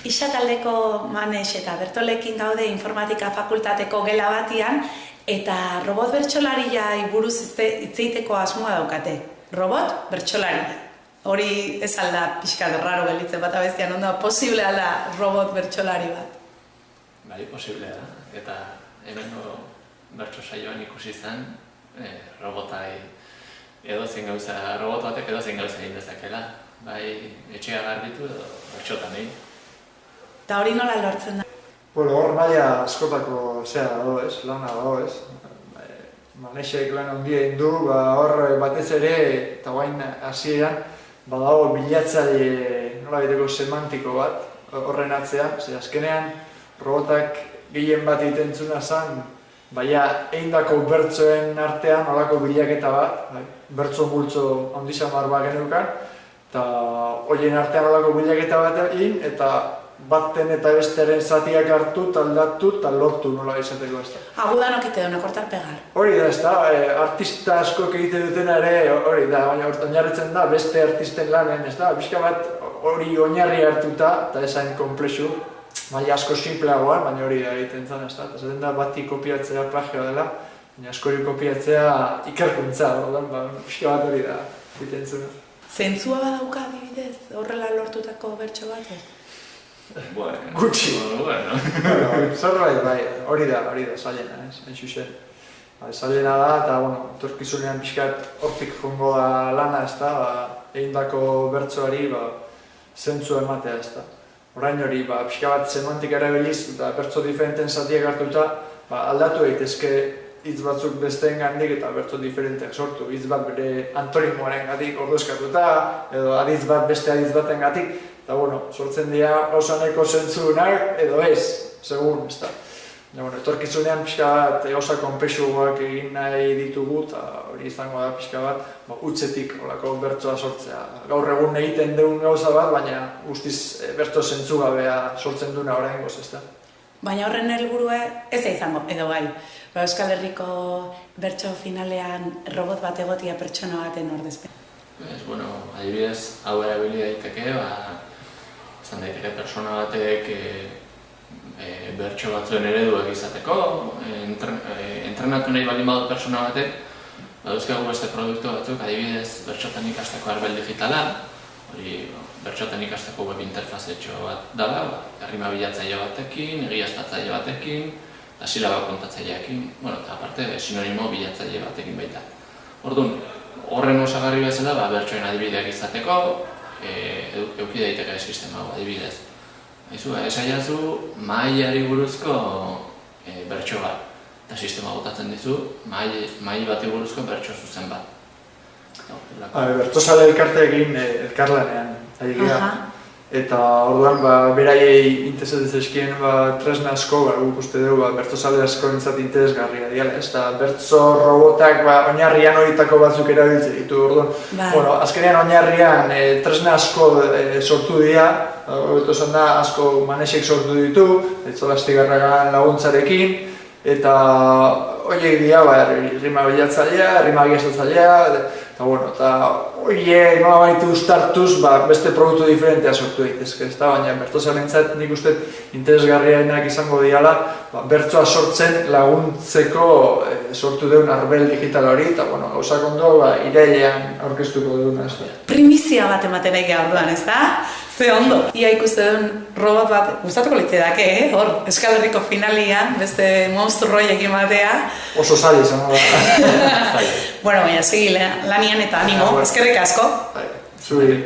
Isataldeko Manes eta Bertolekin gaude informatika fakultateko gela batian, eta robot bertsolariai buruz hitzeiteko asmoa daukate. Robot bertsolaria. Hori ez alda pixka raro gelditzen bat abestian, ondo posible alda robot bertsolari bat? Bai, posiblea da. Eta hemen bertso saioan ikusi zen robotai edozein gauza, robot batek edozein gauza egin dezakela. Bai, etxea garbitu edo bertxotan egin. Eta hori nola lortzen da? Bueno, hor maila askotako dago ez, lana dago ez. Manesek lan handia egin du, hor batez ere, eta guain hasieran, badago bilatzaile nolabiteko semantiko bat horren atzean, ze azkenean robotak gehien bat egiten zuna zen, baina eindako bertsoen artean olako bilaketa bat, bertso multzo handi samar bat genukan, eta horien artean olako bilaketa bat egin, eta baten eta besteren zatiak hartu, aldatu eta lortu nola izateko ez da. Agudan okite duna, kortar pegar. Hori da ez da, artista askok egite dutena ere hori da, baina oinarritzen da beste artisten lanen ez da, pixka bat hori oinarri hartuta eta esain komplexu, baina asko simpleagoan, baina hori da egiten zen ez da, eta zaten da bati kopiatzea plagioa dela, baina askori kopiatzea ikerkuntza, pixka bat hori da egiten zuen. Zentzua badauka adibidez, horrela lortutako bertso bat? Gutxi. Bueno. Zerbait, bai, hori da, zailena, hain zuzen. Zailena da, eta, etorkizunean pixkat hortik jongo da lana, ez da, egindako bertsoari, zentzua ematea, ez da. Orain hori, pixka bat semantika erabiliz, eta bertso diferenten zatiak hartuta, aldatu daitezke hitz batzuk besteen gandik eta bertso diferenteak sortu. Hitz bat bere antonimoaren gatik ordezkatuta, edo aditz bat beste aditz baten gatik, eta sortzen dira oso nahiko zentzunak edo ez, segun, ez da. Etorkizunean pixka bat osa konplexuak egin nahi ditugu, eta hori izango da pixka bat utzetik olako bertsoa sortzea. Gaur egun egiten dugun gauza bat, baina guztiz bertso zentzugabea sortzen duna oraingoz, ez da. Baina horren helburua ez da izango, edo bai. Euskal Herriko bertso finalean robot bat egotia pertsona baten ordezpen. Adibidez, hau erabili daiteke, izan daiteke persona batek bertso batzuen ereduak izateko, entrenatu nahi baldin badut persona batek, dauzkagu beste produktu batzuk, adibidez, bertsotan ikasteko arbel digitala, hori bertsotan ikasteko web interfazetxo bat dela, errima bilatzaile batekin, egiaztatzaile batekin, eta silaba kontatzaileakin, eta aparte sinonimo bilatzaile batekin baita. Orduan, horren osagarri bezala, bertsoen adibideak izateko, eduki daiteke sistema adibidez. Esaiazu mahaiari buruzko bertso bat, eta sistema botatzen dizu mahai bati buruzko bertso zuzen bat. Bertsozale elkarteekin elkarlanean ari gira. Eta orduan, beraiei interesatzen eskien tresna asko, guk uste dugu, bertsozale asko entzat interesgarria diala. Eta bertso robotak oinarrian horietako batzuk erabiltzen ditu, orduan. Azkenean oinarrian tresna asko sortu dira, hobeto esan da, asko Manesek sortu ditu, Etxolastigarragan laguntzarekin, eta horiek dira, rima bilatzailea, rima egiaztatzailea, eta horiek nolabait uztartuz beste produktu diferentea sortu daitezke, baina bertsozalentzat nik uste interesgarriaenak izango diala bertsoa sortzen laguntzeko sortu deun arbel digital hori, eta gauzak ondo irailean aurkeztuko duguna. Primizia bat ematen egi orduan, ez da? Ze ondo! Ia ikuste duen robot bat, gustatuko litzedake, hor, Euskal Herriko finalian, beste monstru roiekin batea. Oso zaila izango da. Baina segi lanian eta animo, eskerrik asko. Zuri.